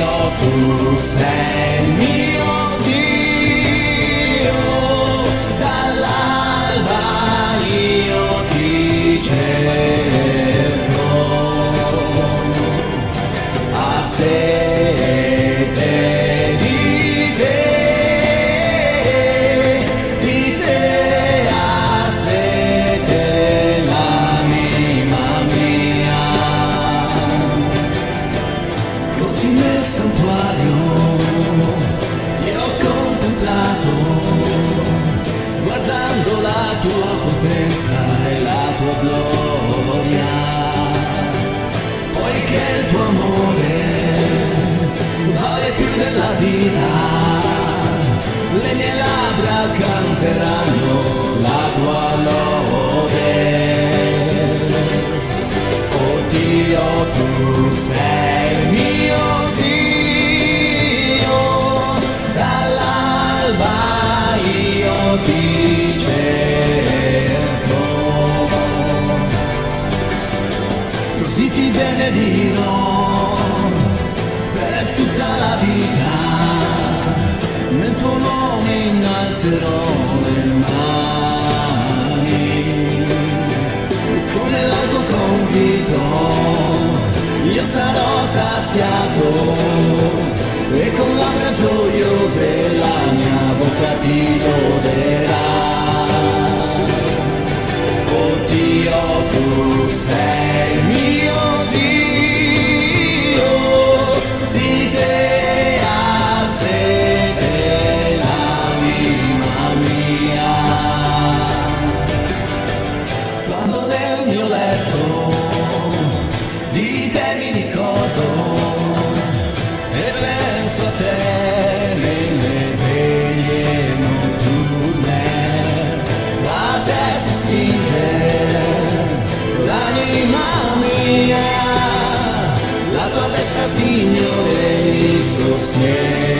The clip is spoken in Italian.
Dio, tu sei il mio Dio, dall'alba io ti cerco, a sete di te a sete l'anima mia. Così nel santuario io ho contemplato, guardando la tua potenza e la tua gloria, poiché il tuo amore vale più della vita, le mie labbra canteranno la tua lode. Oh Dio, tu sei il mio Dio, dall'alba io ti cerco, così ti benedirò per tutta la vita, nel tuo nome innalzerò le mani, con l'alto convito io sarò saziato e con labbra gioiose la mia bocca ti loderà. Oh Dio, tu sei il mio Dio, di te ha sete l'anima mia. Quando nel mio letto di te mi ricordo e penso a te nelle veglie notturne, a te si stringe l'anima mia, la tua destra Signore mi sostiene.